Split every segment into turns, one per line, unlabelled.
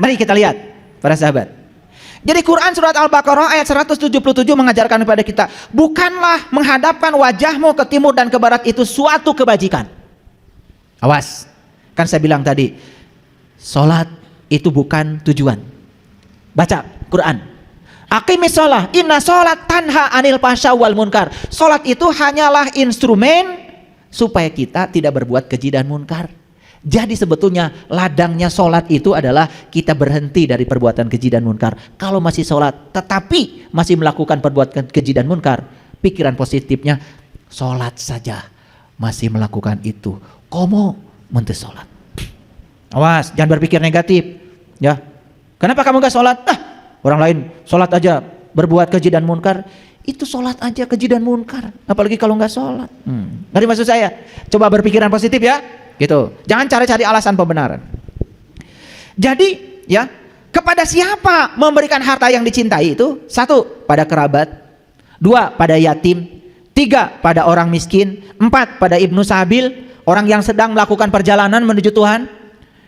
mari kita lihat para sahabat. Jadi Quran surat Al-Baqarah ayat 177 mengajarkan kepada kita, bukanlah menghadapkan wajahmu ke timur dan ke barat itu suatu kebajikan. Awas, kan saya bilang tadi, sholat itu bukan tujuan. Baca Quran, aqimis sholat, inna sholat tanha anil fahsya wal munkar. Sholat itu hanyalah instrumen supaya kita tidak berbuat keji dan munkar. Jadi sebetulnya ladangnya sholat itu adalah kita berhenti dari perbuatan keji dan munkar. Kalau masih sholat tetapi masih melakukan perbuatan keji dan munkar, pikiran positifnya sholat saja masih melakukan itu, komo mentes sholat. Awas, jangan berpikir negatif ya. Kenapa kamu gak sholat? Orang lain sholat aja berbuat keji dan munkar. Itu sholat aja keji dan munkar, apalagi kalau gak sholat. Ngerti maksud saya? Coba berpikiran positif ya gitu. Jangan cari-cari alasan pembenaran. Jadi ya, kepada siapa memberikan harta yang dicintai itu? 1, pada kerabat. 2, pada yatim. 3, pada orang miskin. 4, pada ibnu sabil, orang yang sedang melakukan perjalanan menuju Tuhan.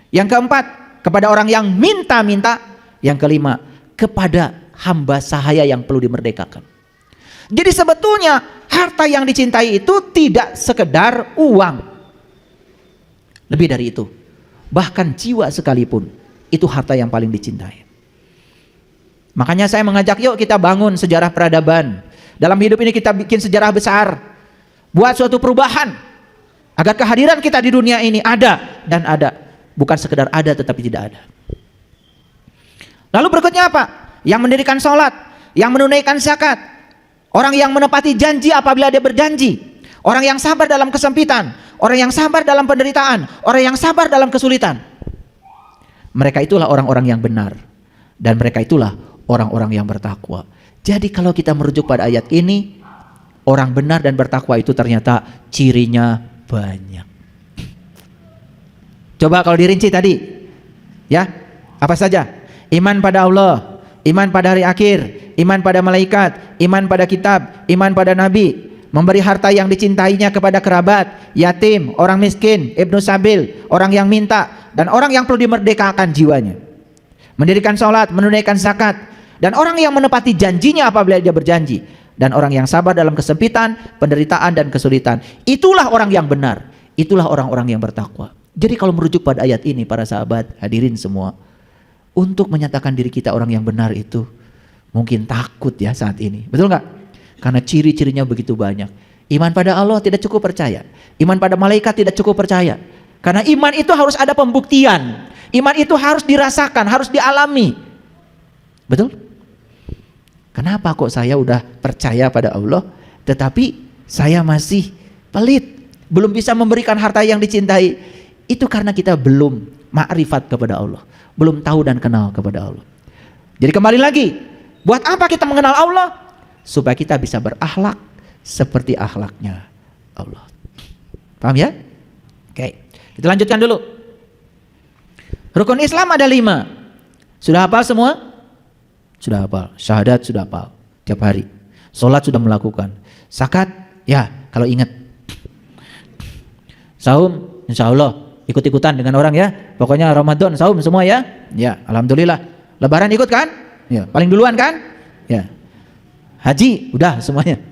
Yang keempat, kepada orang yang minta-minta. Yang kelima, kepada hamba sahaya yang perlu dimerdekakan. Jadi sebetulnya harta yang dicintai itu tidak sekedar uang. Lebih dari itu, bahkan jiwa sekalipun itu harta yang paling dicintai. Makanya saya mengajak, yuk kita bangun sejarah peradaban. Dalam hidup ini kita bikin sejarah besar, buat suatu perubahan agar kehadiran kita di dunia ini ada dan ada, bukan sekedar ada tetapi tidak ada. Lalu berikutnya apa? Yang mendirikan sholat, yang menunaikan zakat, orang yang menepati janji apabila dia berjanji, orang yang sabar dalam kesempitan, orang yang sabar dalam penderitaan, orang yang sabar dalam kesulitan. Mereka itulah orang-orang yang benar, dan mereka itulah orang-orang yang bertakwa. Jadi kalau kita merujuk pada ayat ini, orang benar dan bertakwa itu ternyata cirinya banyak. Coba kalau dirinci tadi, ya, apa saja? Iman pada Allah, iman pada hari akhir, iman pada malaikat, iman pada kitab, iman pada nabi, memberi harta yang dicintainya kepada kerabat, yatim, orang miskin, ibnu sabil, orang yang minta, dan orang yang perlu dimerdekakan jiwanya. Mendirikan sholat, menunaikan zakat, dan orang yang menepati janjinya apabila dia berjanji, dan orang yang sabar dalam kesempitan, penderitaan, dan kesulitan. Itulah orang yang benar, itulah orang-orang yang bertakwa. Jadi kalau merujuk pada ayat ini, para sahabat, hadirin semua, untuk menyatakan diri kita orang yang benar itu mungkin takut ya saat ini, betul nggak? Karena ciri-cirinya begitu banyak. Iman pada Allah tidak cukup percaya, iman pada malaikat tidak cukup percaya, karena iman itu harus ada pembuktian, iman itu harus dirasakan, harus dialami, betul? Kenapa kok saya udah percaya pada Allah tetapi saya masih pelit, belum bisa memberikan harta yang dicintai? Itu karena kita belum ma'rifat kepada Allah, belum tahu dan kenal kepada Allah. Jadi kembali lagi, buat apa kita mengenal Allah? Supaya kita bisa berakhlak seperti akhlaknya Allah. Paham ya? Oke, kita lanjutkan dulu. Rukun Islam ada 5. Sudah hafal semua? Sudah hafal. Syahadat sudah hafal tiap hari. Sholat sudah melakukan. Zakat ya kalau ingat. Saum insya Allah ikut-ikutan dengan orang ya. Pokoknya Ramadan saum semua ya. Ya, alhamdulillah. Lebaran ikut kan? Ya, paling duluan kan? Ya. Haji udah semuanya.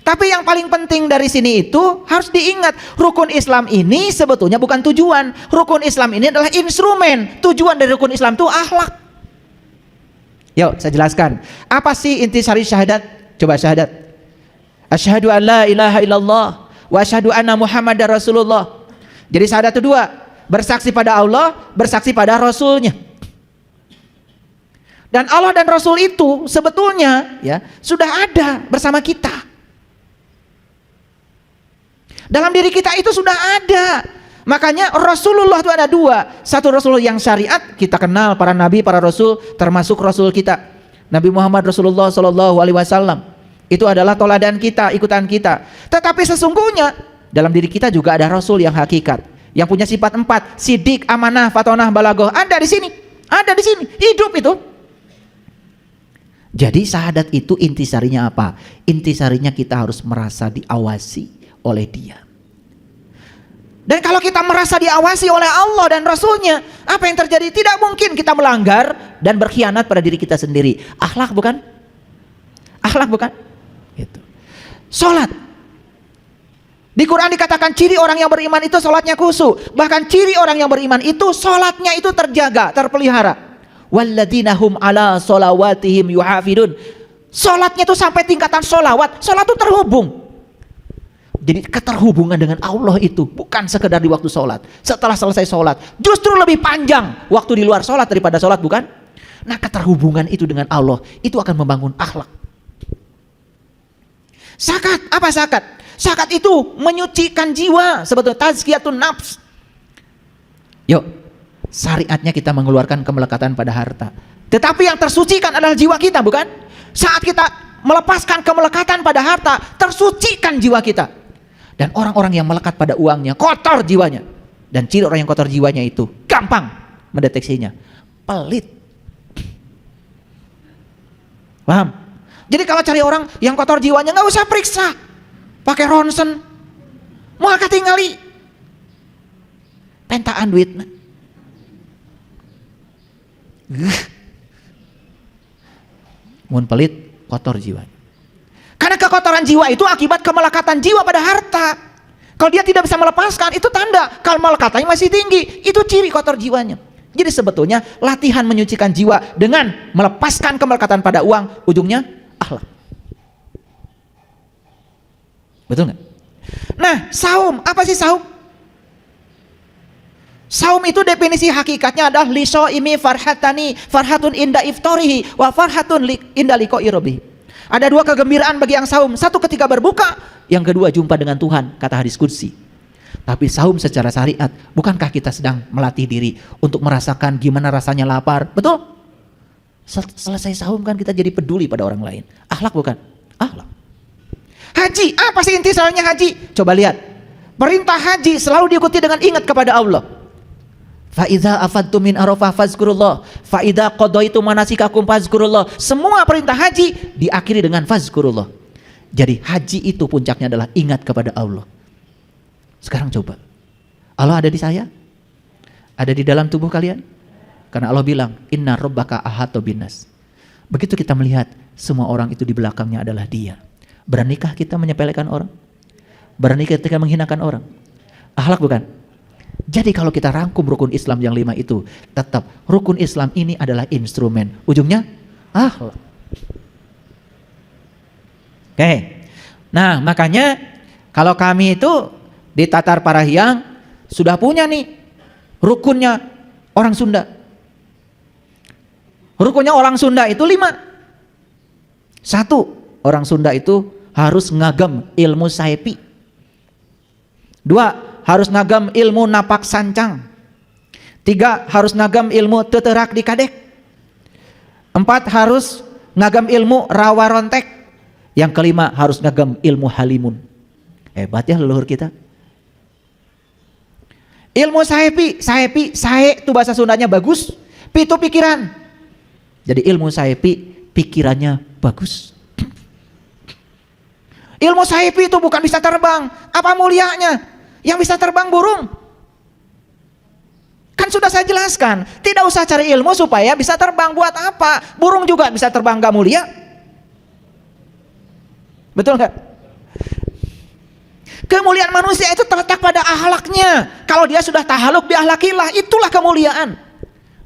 Tapi yang paling penting dari sini itu harus diingat, rukun Islam ini sebetulnya bukan tujuan. Rukun Islam ini adalah instrumen. Tujuan dari rukun Islam itu akhlak. Yuk saya jelaskan. Apa sih intisari syahadat? Coba syahadat. Asyhadu an la ilaha illallah wa asyhadu anna Muhammadar Rasulullah. Jadi syahadat itu 2, bersaksi pada Allah, bersaksi pada Rasulnya. Dan Allah dan Rasul itu sebetulnya ya sudah ada bersama kita. Dalam diri kita itu sudah ada. Makanya Rasulullah itu ada 2. Satu Rasul yang syariat, kita kenal para nabi, para rasul, termasuk Rasul kita Nabi Muhammad Rasulullah SAW. Itu adalah toladan kita, ikutan kita. Tetapi sesungguhnya dalam diri kita juga ada Rasul yang hakikat, yang punya sifat 4, sidik, amanah, fatonah, balagoh. Ada di sini, ada di sini, hidup itu. Jadi syahadat itu intisarinya apa? Intisarinya kita harus merasa diawasi oleh Dia. Dan kalau kita merasa diawasi oleh Allah dan Rasulnya, apa yang terjadi? Tidak mungkin kita melanggar dan berkhianat pada diri kita sendiri. Akhlak bukan? Akhlak bukan? Gitu. Sholat. Di Quran dikatakan ciri orang yang beriman itu sholatnya khusyuk. Bahkan ciri orang yang beriman itu sholatnya itu terjaga, terpelihara. Walladzina hum ala sholawatihim yuhafidun. Sholatnya itu sampai tingkatan sholawat. Sholat itu terhubung. Jadi keterhubungan dengan Allah itu bukan sekedar di waktu sholat. Setelah selesai sholat, justru lebih panjang waktu di luar sholat daripada sholat, bukan? Nah, keterhubungan itu dengan Allah itu akan membangun akhlak. Zakat, apa zakat? Zakat itu menyucikan jiwa, sebetulnya tazkiyatun nafs. Yuk, syariatnya kita mengeluarkan kemelekatan pada harta. Tetapi yang tersucikan adalah jiwa kita, bukan? Saat kita melepaskan kemelekatan pada harta, tersucikan jiwa kita. Dan orang-orang yang melekat pada uangnya kotor jiwanya. Dan ciri orang yang kotor jiwanya itu gampang mendeteksinya, pelit. Paham? Jadi kalau cari orang yang kotor jiwanya, nggak usah periksa, pakai ronsen, mau katingali pentaan duit. Mun pelit, kotor jiwanya. Karena kekotoran jiwa itu akibat kemelekatan jiwa pada harta. Kalau dia tidak bisa melepaskan, itu tanda kalau melekatannya masih tinggi. Itu ciri kotor jiwanya. Jadi sebetulnya latihan menyucikan jiwa dengan melepaskan kemelekatan pada uang, ujungnya akhlak. Betul nggak? Nah, saum, apa sih saum? Saum itu definisi hakikatnya adalah lisoimi farhatani, farhatun inda iftorihi wa farhatun inda liqa'i rabbih. Ada dua kegembiraan bagi yang saum. Satu ketika berbuka, yang kedua jumpa dengan Tuhan, kata hadis qudsi. Tapi saum secara syariat, bukankah kita sedang melatih diri untuk merasakan gimana rasanya lapar? Betul? Selesai saum kan kita jadi peduli pada orang lain. Akhlak bukan? Akhlak. Haji, apa sih inti soalnya haji? Coba lihat. Perintah haji selalu diikuti dengan ingat kepada Allah. Fa idza afadtum min Arafah fazkurullah, fa idza qadaitum manasikakum fazkurullah. Semua perintah haji diakhiri dengan fazkurullah. Jadi haji itu puncaknya adalah ingat kepada Allah. Sekarang coba, Allah ada di saya? Ada di dalam tubuh kalian? Karena Allah bilang, inna rabbaka ahata binnas. Begitu kita melihat semua orang itu di belakangnya adalah Dia. Beranikah kita menyepelekan orang? Beranikah kita menghinakan orang? Akhlak bukan? Jadi kalau kita rangkum rukun Islam yang 5 itu, tetap rukun Islam ini adalah instrumen. Ujungnya akhlak. Oke. Nah, makanya kalau kami itu di Tatar Parahiang sudah punya nih rukunnya orang Sunda. Rukunnya orang Sunda itu 5. 1, orang Sunda itu harus ngagem ilmu saepi. 2, harus ngagam ilmu napak sancang. 3, harus ngagam ilmu teterak di kadek. 4, harus ngagam ilmu rawa rontek. Yang kelima, harus ngagam ilmu halimun. Hebat ya leluhur kita. Ilmu saepi, sae itu bahasa Sundanya bagus, pi itu pikiran. Jadi ilmu saepi, pikirannya bagus. Ilmu saepi itu bukan bisa terbang, apa mulianya? Yang bisa terbang burung. Kan sudah saya jelaskan, tidak usah cari ilmu supaya bisa terbang. Buat apa? Burung juga bisa terbang, gak mulia. Betul gak? Kemuliaan manusia itu terletak pada akhlaknya. Kalau dia sudah tahaluk bi akhlakillah, itulah kemuliaan.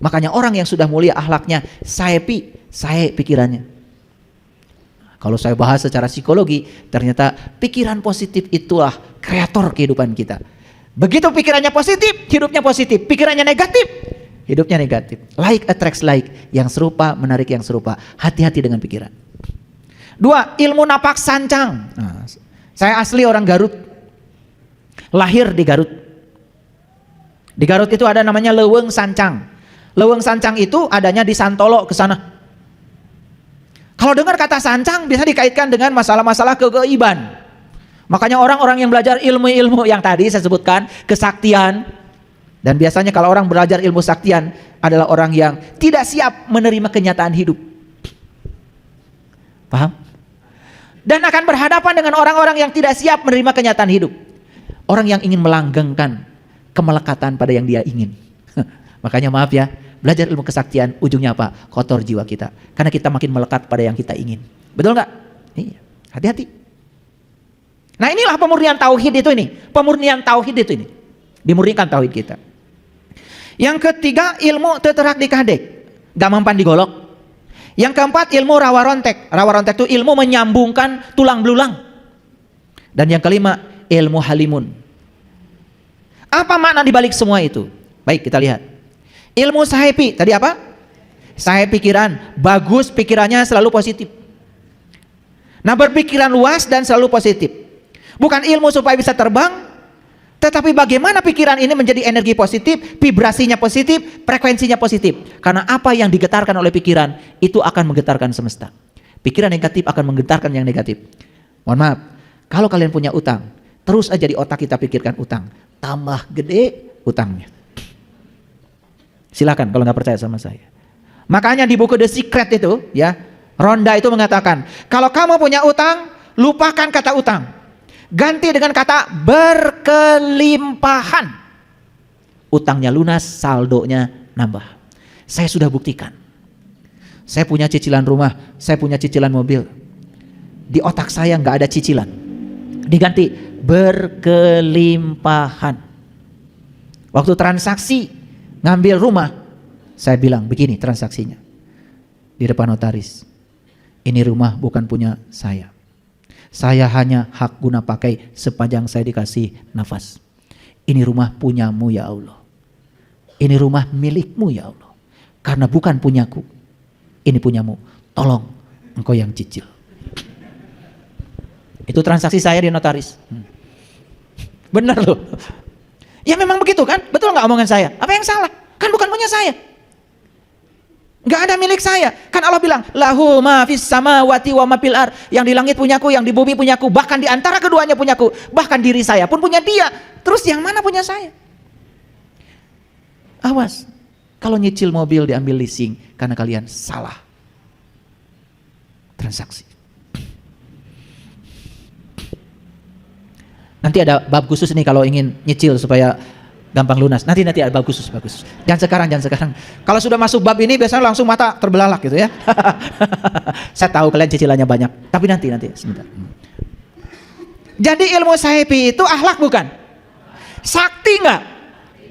Makanya orang yang sudah mulia akhlaknya, sae pikirannya. Kalau saya bahas secara psikologi, ternyata pikiran positif itulah kreator kehidupan kita. Begitu pikirannya positif, hidupnya positif. Pikirannya negatif, hidupnya negatif. Like attracts like. Yang serupa menarik yang serupa. Hati-hati dengan pikiran. 2, ilmu napak sancang. Nah, saya asli orang Garut. Lahir di Garut. Di Garut itu ada namanya Leuweung Sancang. Leuweung Sancang itu adanya di Santolo ke sana. Kalau dengar kata sancang bisa dikaitkan dengan masalah-masalah kegaiban. Makanya orang-orang yang belajar ilmu-ilmu yang tadi saya sebutkan, kesaktian, dan biasanya kalau orang belajar ilmu saktian adalah orang yang tidak siap menerima kenyataan hidup. Paham? Dan akan berhadapan dengan orang-orang yang tidak siap menerima kenyataan hidup. Orang yang ingin melanggengkan kemelekatan pada yang dia ingin. Makanya maaf ya, belajar ilmu kesaktian ujungnya apa? Kotor jiwa kita. Karena kita makin melekat pada yang kita ingin. Betul nggak? Iya, hati-hati. Nah inilah pemurnian tauhid itu ini. Pemurnian tauhid itu ini. Dimurnikan tauhid kita. Yang ketiga, ilmu teterak dikadek. Gak mempan digolok. Yang keempat, ilmu rawa rontek. Rawa rontek itu ilmu menyambungkan tulang belulang. Dan yang kelima, ilmu halimun. Apa makna dibalik semua itu? Baik, kita lihat. Ilmu sahepi, tadi apa? Sahep pikiran, bagus pikirannya selalu positif. Nah, berpikiran luas dan selalu positif. Bukan ilmu supaya bisa terbang, tetapi bagaimana pikiran ini menjadi energi positif, vibrasinya positif, frekuensinya positif. Karena apa yang digetarkan oleh pikiran, itu akan menggetarkan semesta. Pikiran negatif akan menggetarkan yang negatif. Mohon maaf, kalau kalian punya utang, terus aja di otak kita pikirkan utang. Tambah gede utangnya. Silakan kalau nggak percaya sama saya. Makanya di buku The Secret itu, ya, Ronda itu mengatakan, kalau kamu punya utang, lupakan kata utang. Ganti dengan kata berkelimpahan. Utangnya lunas, saldonya nambah. Saya sudah buktikan. Saya punya cicilan rumah, saya punya cicilan mobil. Di otak saya nggak ada cicilan. Diganti berkelimpahan. Waktu transaksi ngambil rumah, saya bilang begini transaksinya di depan notaris. Ini rumah bukan punya saya. Saya hanya hak guna pakai sepanjang saya dikasih nafas. Ini rumah punyamu ya Allah. Ini rumah milikmu ya Allah. Karena bukan punyaku, ini punyamu. Tolong engkau yang cicil. Itu transaksi saya di notaris. Benar loh. Ya memang begitu kan? Betul nggak omongan saya? Apa yang salah? Kan bukan punya saya. Nggak ada milik saya. Kan Allah bilang, lahu ma fis samawati wa ma fil ard. Yang di langit punyaku, yang di bumi punyaku, bahkan di antara keduanya punyaku, bahkan diri saya pun punya dia. Terus yang mana punya saya? Awas, kalau nyicil mobil diambil leasing karena kalian salah transaksi. Nanti ada bab khusus nih kalau ingin nyicil supaya gampang lunas. Nanti ada bab khusus, bagus. Jangan sekarang. Kalau sudah masuk bab ini biasanya langsung mata terbelalak gitu ya. Saya tahu kalian cicilannya banyak, tapi nanti sebentar. Jadi ilmu sahepi itu akhlak bukan? Sakti enggak?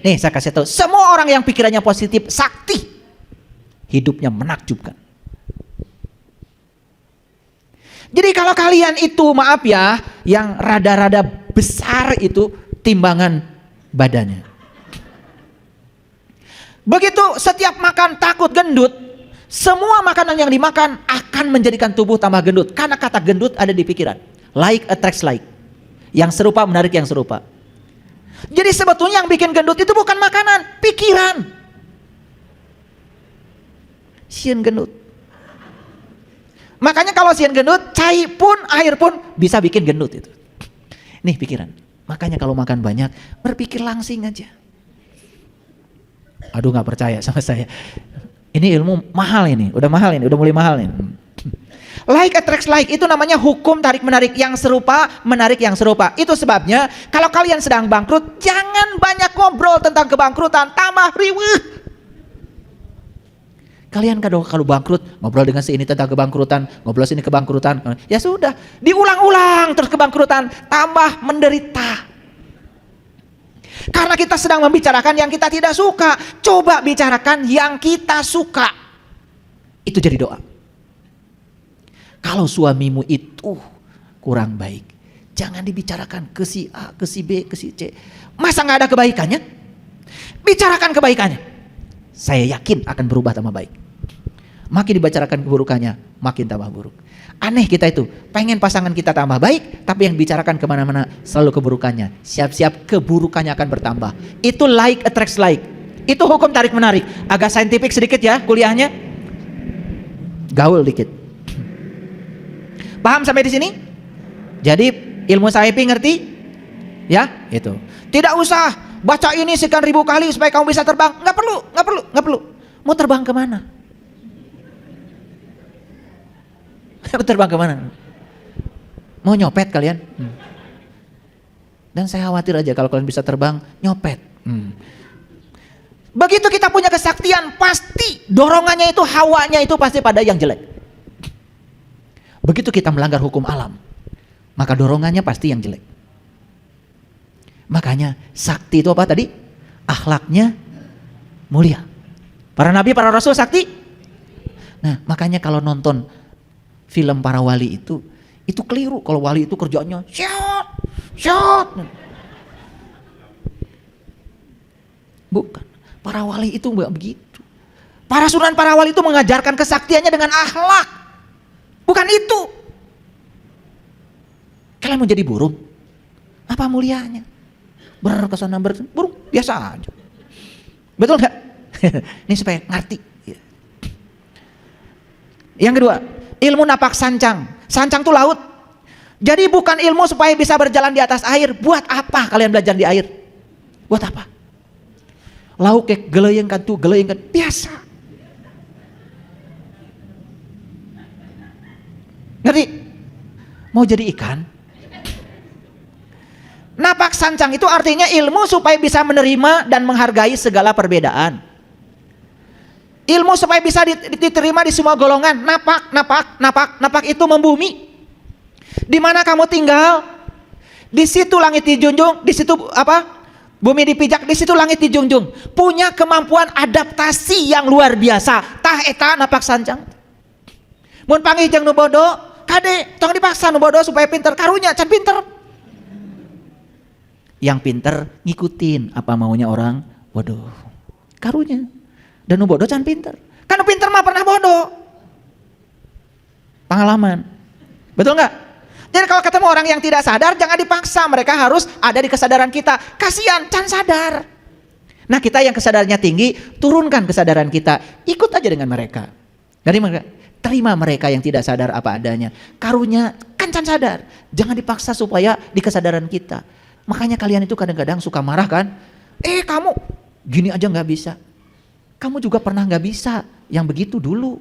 Nih saya kasih tahu, semua orang yang pikirannya positif sakti, hidupnya menakjubkan. Jadi kalau kalian itu maaf ya, yang rada-rada besar itu timbangan badannya. Begitu setiap makan takut gendut, semua makanan yang dimakan akan menjadikan tubuh tambah gendut. Karena kata gendut ada di pikiran. Like attracts like. Yang serupa menarik yang serupa. Jadi sebetulnya yang bikin gendut itu bukan makanan, pikiran. Sieun gendut. Makanya kalau sieun gendut, cai pun, air pun bisa bikin gendut itu. Nih pikiran. Makanya kalau makan banyak, berpikir langsing aja. Aduh nggak percaya sama saya. Ini ilmu mahal ini, udah mulai mahal ini. Like attracts like, itu namanya hukum tarik menarik, yang serupa menarik yang serupa. Itu sebabnya kalau kalian sedang bangkrut, jangan banyak ngobrol tentang kebangkrutan, tambah riweuh. Kalian kalau bangkrut, ngobrol dengan si ini tentang kebangkrutan, ngobrol sini kebangkrutan, ya sudah, diulang-ulang terus kebangkrutan, tambah menderita. Karena kita sedang membicarakan yang kita tidak suka. Coba bicarakan yang kita suka. Itu jadi doa. Kalau suamimu itu kurang baik, jangan dibicarakan ke si A, ke si B, ke si C. Masa gak ada kebaikannya? Bicarakan kebaikannya. Saya yakin akan berubah tambah baik. Makin dibicarakan keburukannya, makin tambah buruk. Aneh kita itu, pengen pasangan kita tambah baik, tapi yang bicarakan kemana-mana selalu keburukannya. Siap-siap keburukannya akan bertambah. Itu like attracts like. Itu hukum tarik menarik. Agak saintifik sedikit ya kuliahnya. Gaul dikit. Paham sampai di sini? Jadi ilmu sahepi ngerti? Ya, itu. Tidak usah baca ini sekian ribu kali supaya kamu bisa terbang. Nggak perlu. Mau terbang kemana? Terbang kemana? Mau nyopet kalian? Dan saya khawatir aja kalau kalian bisa terbang, nyopet. Begitu kita punya kesaktian, pasti dorongannya itu, hawanya itu pasti pada yang jelek. Begitu kita melanggar hukum alam, maka dorongannya pasti yang jelek. Makanya sakti itu apa tadi? Akhlaknya mulia. Para nabi, para rasul sakti. Nah, makanya kalau nonton film para wali itu keliru. Kalau wali itu kerjanya shot. Bukan. Para wali itu enggak begitu. Para sunan, para wali itu mengajarkan kesaktiannya dengan akhlak. Bukan itu. Kalian mau jadi burung? Apa mulianya? Berkesana burung biasa aja. Betul nggak? Ini supaya ngerti. Yang kedua, ilmu napak sancang. Sancang itu laut. Jadi bukan ilmu supaya bisa berjalan di atas air. Buat apa kalian belajar di air? Buat apa? Lauk kayak geleyengkan biasa. Ngerti? Mau jadi ikan? Napak sancang itu artinya ilmu supaya bisa menerima dan menghargai segala perbedaan. Ilmu supaya bisa diterima di semua golongan. Napak itu membumi. Di mana kamu tinggal, di situ langit dijunjung, di situ bumi dipijak, di situ langit dijunjung. Punya kemampuan adaptasi yang luar biasa. Tah eta napak sancang. Mun panggih jeung nu bodo, kade tong dipaksa nu bodo supaya pinter, karunya can pinter. Yang pinter ngikutin apa maunya orang bodoh, karunya. Dan nu bodoh can pinter. Kan nu pinter mah pernah bodoh. Pengalaman. Betul nggak? Jadi kalau ketemu orang yang tidak sadar, jangan dipaksa. Mereka harus ada di kesadaran kita. Kasihan, can sadar. Nah, kita yang kesadarannya tinggi, turunkan kesadaran kita. Ikut aja dengan mereka. Dari mereka, terima mereka yang tidak sadar apa adanya. Karunya kan can sadar. Jangan dipaksa supaya di kesadaran kita. Makanya kalian itu kadang-kadang suka marah kan? Kamu gini aja nggak bisa. Kamu juga pernah nggak bisa yang begitu dulu.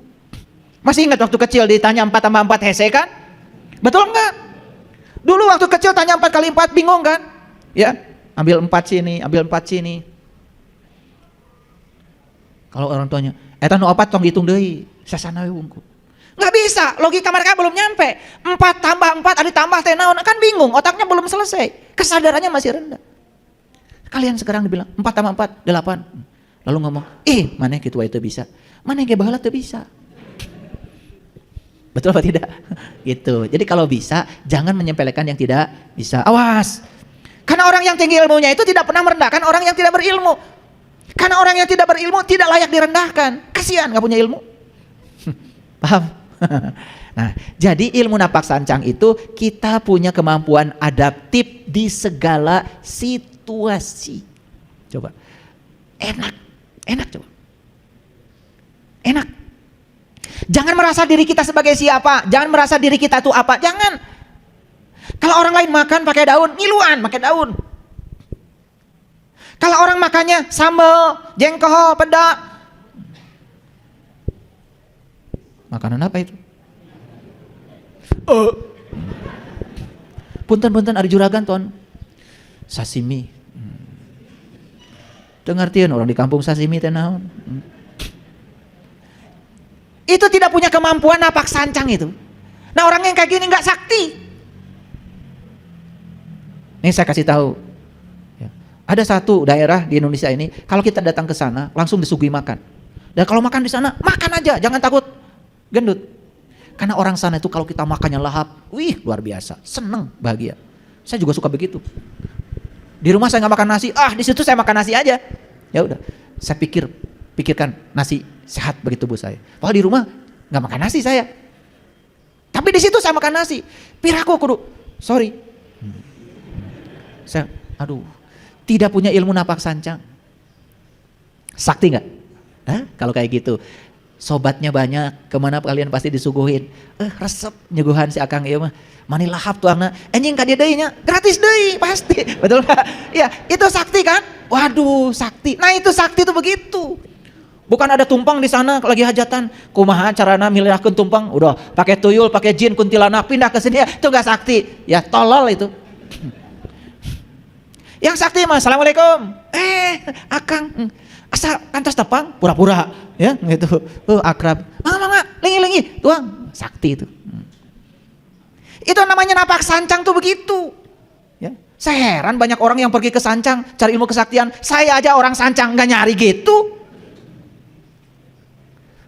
Masih ingat waktu kecil ditanya 4 tambah 4 hese kan? Betul nggak? Dulu waktu kecil tanya 4 kali 4 bingung kan? Ya, ambil 4 sini, ambil 4 sini. Kalau orang tuanya, eta nu 4 tong hitung deui, sasana we wungkul. Nggak bisa, logika mereka belum nyampe. 4 tambah 4 ada tambah teh naon, kan bingung, otaknya belum selesai. Kesadarannya masih rendah. Kalian sekarang dibilang 4 tambah 4, 8. Lalu ngomong, mana gitu itu bisa. Mana yang baheula teu bisa. Betul apa tidak? Gitu. Jadi kalau bisa, jangan menyepelekan yang tidak bisa. Awas. Karena orang yang tinggi ilmunya itu tidak pernah merendahkan orang yang tidak berilmu. Karena orang yang tidak berilmu tidak layak direndahkan. Kasihan nggak punya ilmu. Paham? Nah, jadi ilmu napak sancang itu kita punya kemampuan adaptif di segala situasi. Coba. Enak coba. Enak. Jangan merasa diri kita sebagai siapa, jangan merasa diri kita itu apa, jangan. Kalau orang lain makan pakai daun, ngiluan pakai daun. Kalau orang makannya sambal, jengkol, peda, makanan apa itu? Punten ada juragan ton, sashimi. Dengartiin orang di kampung sashimi teh naon. Itu tidak punya kemampuan napak sancang itu. Nah, orang yang kayak gini nggak sakti. Ini saya kasih tahu. Ya. Ada satu daerah di Indonesia ini, kalau kita datang ke sana langsung disuguhi makan. Dan kalau makan di sana makan aja, jangan takut gendut. Karena orang sana itu kalau kita makannya lahap, luar biasa, seneng, bahagia. Saya juga suka begitu. Di rumah saya nggak makan nasi, di situ saya makan nasi aja. Ya udah, saya pikirkan nasi sehat bagi tubuh saya. Padahal di rumah nggak makan nasi saya. Tapi di situ saya makan nasi. Piraku kudu, sorry. Saya, tidak punya ilmu napak sancang. Sakti nggak? Kalau kayak gitu, sobatnya banyak, kemana kalian pasti disuguhin. Resep nyuguhan si akang ieu mah. Mani lahap tuh angna, anjing ka dieu deui nya, gratis deui pasti. Betul enggak? Ya, itu sakti kan? Waduh, sakti. Nah, itu sakti itu begitu. Bukan ada tumpang di sana lagi hajatan. Kumaha carana milihkeun tumpang? Udah pakai tuyul, pakai jin, kuntilanak pindah ke sini. Itu enggak sakti. Ya tolol itu. Yang sakti mah assalamualaikum. Akang, asa kantos tepang, pura-pura, ya gitu. Akrab. Mama, lingi-lingi, tuang, sakti itu. Itu namanya napak sancang tuh begitu. Ya. Saya heran banyak orang yang pergi ke sancang cari ilmu kesaktian. Saya aja orang sancang nggak nyari gitu.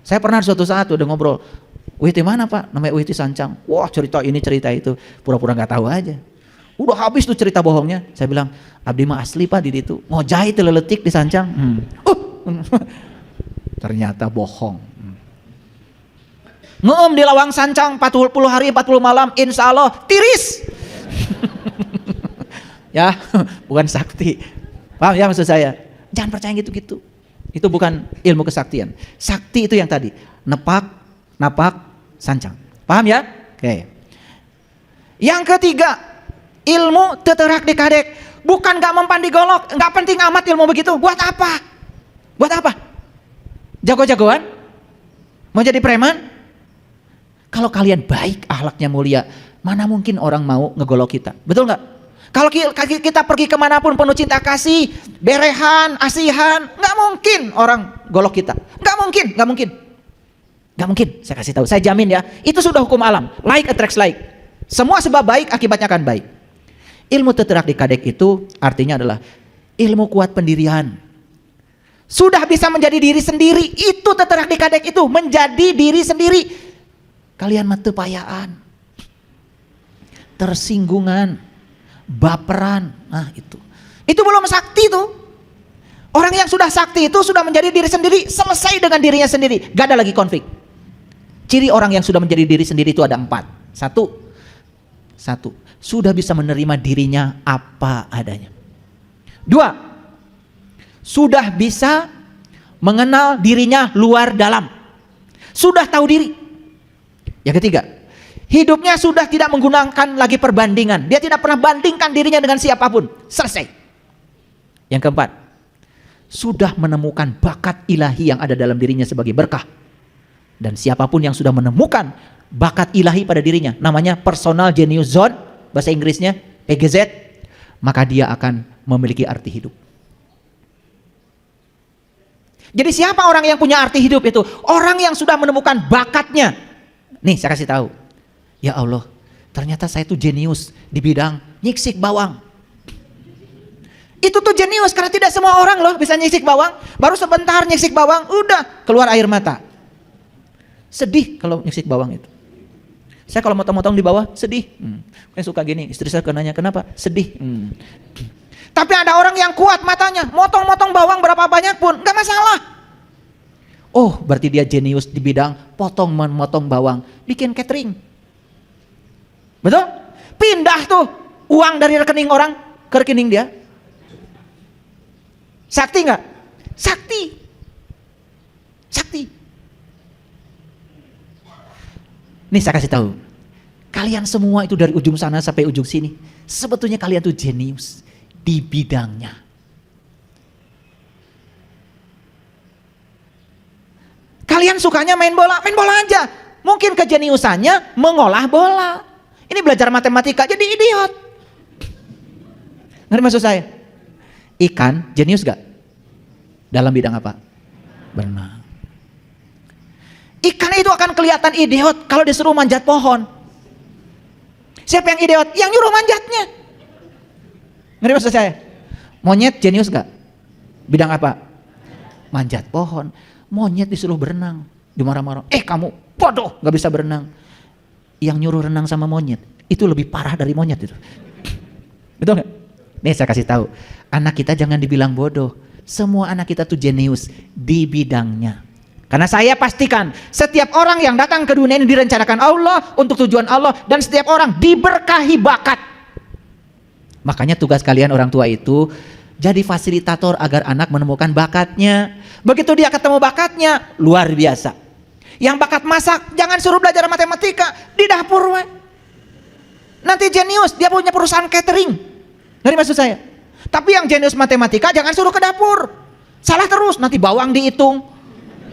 Saya pernah suatu saat udah ngobrol, Witi mana pak? Namanya Witi Sancang. Wah cerita ini cerita itu, pura-pura nggak tahu aja. Udah habis tuh cerita bohongnya. Saya bilang, abdi mah asli pak di itu. Mau jahit leletik di Sancang. Ternyata bohong. Ngeum di lawang Sancang 40 hari 40 malam, insya Allah tiris. Ya, bukan sakti. Paham ya maksud saya? Jangan percaya gitu-gitu. Itu bukan ilmu kesaktian. Sakti itu yang tadi, napak, sancang. Paham ya? Oke. Yang ketiga, ilmu teterak dikadek. Bukan gak mempan digolok, gak penting amat ilmu begitu. Buat apa? Buat apa? Jago-jagoan? Mau jadi preman? Kalau kalian baik, akhlaknya mulia, mana mungkin orang mau ngegolok kita? Betul gak? Kalau kita pergi kemanapun penuh cinta kasih, berehan, asihan, nggak mungkin orang golok kita. Nggak mungkin. Saya kasih tahu, saya jamin ya. Itu sudah hukum alam. Like attracts like. Semua sebab baik akibatnya akan baik. Ilmu teterak dikadek itu artinya adalah ilmu kuat pendirian. Sudah bisa menjadi diri sendiri. Itu teterak dikadek itu menjadi diri sendiri. Kalian metepayaan, tersinggungan, baperan, nah itu belum sakti tuh. Orang yang sudah sakti itu sudah menjadi diri sendiri, selesai dengan dirinya sendiri, gak ada lagi konflik. Ciri orang yang sudah menjadi diri sendiri itu ada 4. Satu, sudah bisa menerima dirinya apa adanya. 2, sudah bisa mengenal dirinya luar dalam, sudah tahu diri. Yang ketiga, hidupnya sudah tidak menggunakan lagi perbandingan. Dia tidak pernah bandingkan dirinya dengan siapapun. Selesai. Yang keempat, sudah menemukan bakat ilahi yang ada dalam dirinya sebagai berkah. Dan siapapun yang sudah menemukan bakat ilahi pada dirinya, namanya personal genius zone, bahasa Inggrisnya PGZ, maka dia akan memiliki arti hidup. Jadi siapa orang yang punya arti hidup itu? Orang yang sudah menemukan bakatnya. Nih saya kasih tahu. Ya Allah, ternyata saya tuh jenius di bidang nyiksik bawang. Itu tuh jenius karena tidak semua orang loh bisa nyiksik bawang. Baru sebentar nyiksik bawang, udah keluar air mata. Sedih kalau nyiksik bawang itu. Saya kalau motong-motong di bawah sedih. Saya suka gini, istri saya nanya kenapa? Sedih. Tapi ada orang yang kuat matanya, motong-motong bawang berapa banyak pun nggak masalah. Oh, berarti dia jenius di bidang motong bawang, bikin catering. Betul? Pindah tuh uang dari rekening orang ke rekening dia. Sakti nggak? Sakti. Nih saya kasih tahu. Kalian semua itu dari ujung sana sampai ujung sini. Sebetulnya kalian tuh jenius di bidangnya. Kalian sukanya main bola aja. Mungkin kejeniusannya mengolah bola. Ini belajar matematika jadi idiot. Ngerti maksud saya? Ikan jenius gak? Dalam bidang apa? Berenang. Ikan itu akan kelihatan idiot kalau disuruh manjat pohon. Siapa yang idiot? Yang nyuruh manjatnya. Ngerti maksud saya? Monyet jenius gak? Bidang apa? Manjat pohon. Monyet disuruh berenang, dimarah-marah. Kamu bodoh, gak bisa berenang. Yang nyuruh renang sama monyet itu lebih parah dari monyet itu. Betul gak? Nih saya kasih tahu, anak kita jangan dibilang bodoh. Semua anak kita tuh jenius di bidangnya. Karena saya pastikan setiap orang yang datang ke dunia ini direncanakan Allah untuk tujuan Allah, dan setiap orang diberkahi bakat. Makanya tugas kalian orang tua itu jadi fasilitator agar anak menemukan bakatnya. Begitu dia ketemu bakatnya, luar biasa. Yang bakat masak, jangan suruh belajar matematika di dapur. Nanti jenius, dia punya perusahaan catering. Ngerti maksud saya? Tapi yang jenius matematika jangan suruh ke dapur. Salah terus, nanti bawang dihitung,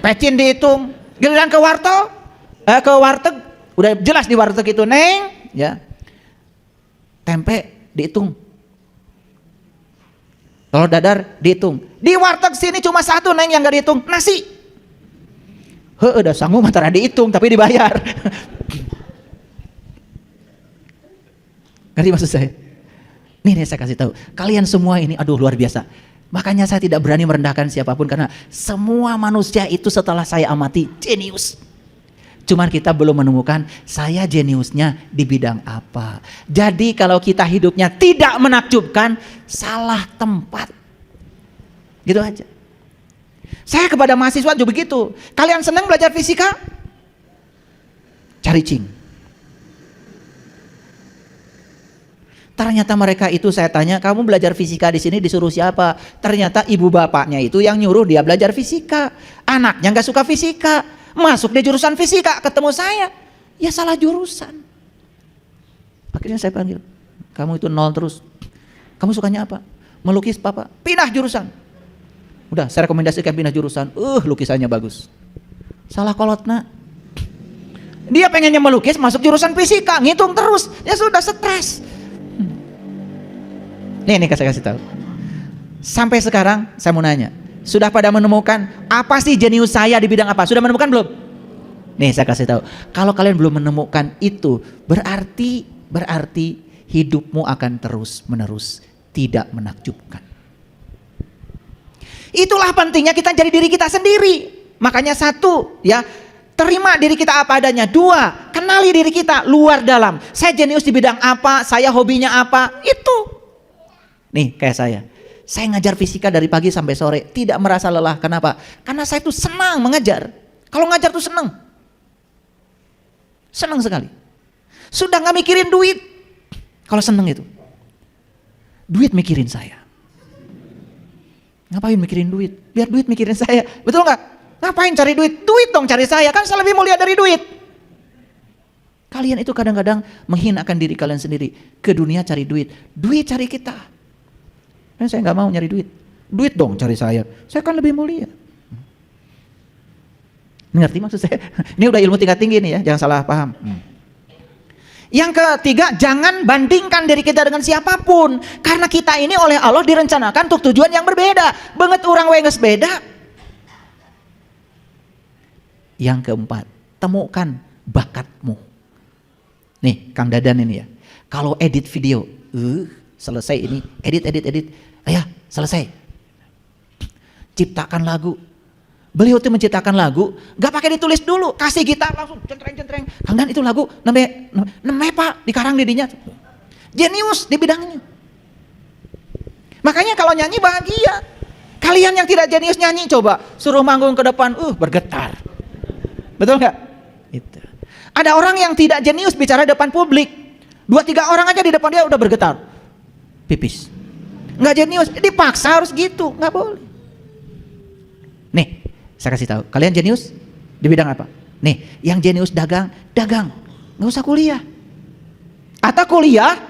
pecin dihitung. Giliran ke warteg, udah jelas di warteg itu neng, ya. Tempe dihitung. Telur dadar dihitung. Di warteg sini cuma satu neng yang gak dihitung, nasi. Udah sanggup antara dihitung tapi dibayar. Ngerti maksud saya? Nih saya kasih tahu. Kalian semua ini aduh luar biasa. Makanya saya tidak berani merendahkan siapapun karena semua manusia itu setelah saya amati jenius. Cuman kita belum menemukan saya jeniusnya di bidang apa. Jadi kalau kita hidupnya tidak menakjubkan, salah tempat. Gitu aja. Saya kepada mahasiswa juga begitu. Kalian senang belajar fisika? Cari cing. Ternyata mereka itu saya tanya, kamu belajar fisika di sini disuruh siapa? Ternyata ibu bapaknya itu yang nyuruh dia belajar fisika. Anaknya nggak suka fisika, masuk di jurusan fisika, ketemu saya, ya salah jurusan. Akhirnya saya panggil, kamu itu nol terus. Kamu sukanya apa? Melukis papa. Pindah jurusan. Udah, saya rekomendasikan pindah jurusan. Lukisannya bagus. Salah kolot nak. Dia pengennya melukis, masuk jurusan fisika, ngitung terus, ya sudah stres. Nih saya kasih tahu. Sampai sekarang saya mau nanya, sudah pada menemukan apa sih jenius saya di bidang apa? Sudah menemukan belum? Nih saya kasih tahu. Kalau kalian belum menemukan itu, berarti hidupmu akan terus menerus tidak menakjubkan. Itulah pentingnya kita jadi diri kita sendiri. Makanya satu, ya, terima diri kita apa adanya. Dua, kenali diri kita luar dalam. Saya jenius di bidang apa? Saya hobinya apa? Itu. Nih kayak saya ngajar fisika dari pagi sampai sore, tidak merasa lelah. Kenapa? Karena saya tuh senang mengajar. Kalau ngajar tuh senang sekali. Sudah nggak mikirin duit. Kalau senang itu, duit mikirin saya. Ngapain mikirin duit? Biar duit mikirin saya, betul nggak? Ngapain cari duit? Duit dong cari saya, kan saya lebih mulia dari duit. Kalian itu kadang-kadang menghinakan diri kalian sendiri. Ke dunia cari duit, duit cari kita. Saya nggak mau nyari duit. Duit dong cari saya kan lebih mulia. Ngerti maksud saya? Ini udah ilmu tingkat tinggi nih ya, jangan salah paham. Yang ketiga, jangan bandingkan diri kita dengan siapapun. Karena kita ini oleh Allah direncanakan untuk tujuan yang berbeda. Banget orang wenges beda. Yang keempat, temukan bakatmu. Nih Kang Dadan ini ya, kalau edit video, selesai ini, edit. Ayah, selesai. Ciptakan lagu. Beliau tuh menciptakan lagu, gak pakai ditulis dulu, kasih gitar langsung centreng. Kang Dan itu lagu, neme pak, dikarang didinya. Jenius di bidangnya. Makanya kalau nyanyi bahagia. Kalian yang tidak jenius nyanyi, coba suruh manggung ke depan, bergetar. Betul gak? Itu. Ada orang yang tidak jenius bicara depan publik. 2-3 orang aja di depan dia udah bergetar. Pipis. Nggak jenius, dipaksa harus gitu, nggak boleh. Nih, saya kasih tahu, kalian jenius di bidang apa? Nih, yang jenius dagang, nggak usah kuliah. Atau kuliah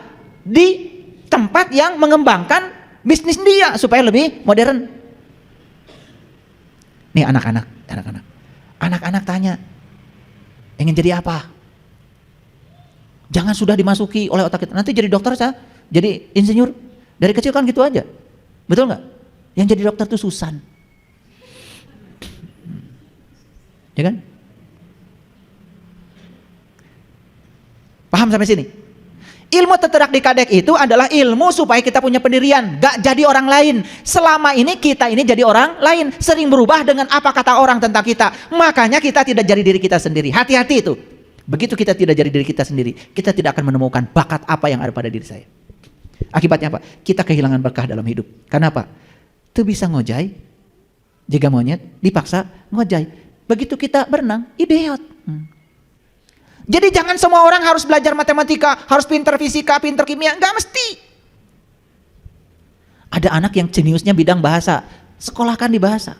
di tempat yang mengembangkan bisnis dia supaya lebih modern. Nih anak-anak tanya, ingin jadi apa? Jangan sudah dimasuki oleh otak kita, nanti jadi dokter saya, jadi insinyur. Dari kecil kan gitu aja, betul nggak? Yang jadi dokter tuh Susan, ya kan? Paham sampai sini? Ilmu teterak di kadek itu adalah ilmu supaya kita punya pendirian, gak jadi orang lain. Selama ini kita ini jadi orang lain, sering berubah dengan apa kata orang tentang kita. Makanya kita tidak jadi diri kita sendiri. Hati-hati itu. Begitu kita tidak jadi diri kita sendiri, kita tidak akan menemukan bakat apa yang ada pada diri saya. Akibatnya apa? Kita kehilangan berkah dalam hidup. Kenapa? Tuh bisa ngojay, jika monyet dipaksa ngojay. Begitu kita berenang, idiot. Jadi jangan semua orang harus belajar matematika, harus pinter fisika, pinter kimia, nggak mesti. Ada anak yang jeniusnya bidang bahasa, sekolahkan di bahasa.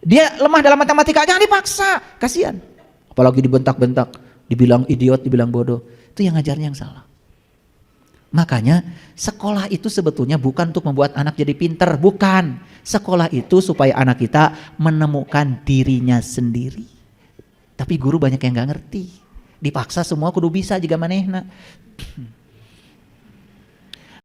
Dia lemah dalam matematika, jangan dipaksa, kasihan. Apalagi dibentak-bentak, dibilang idiot, dibilang bodoh, itu yang ngajarnya yang salah. Makanya sekolah itu sebetulnya bukan untuk membuat anak jadi pinter, bukan. Sekolah itu supaya anak kita menemukan dirinya sendiri. Tapi guru banyak yang gak ngerti. Dipaksa semua kudu bisa juga manehna.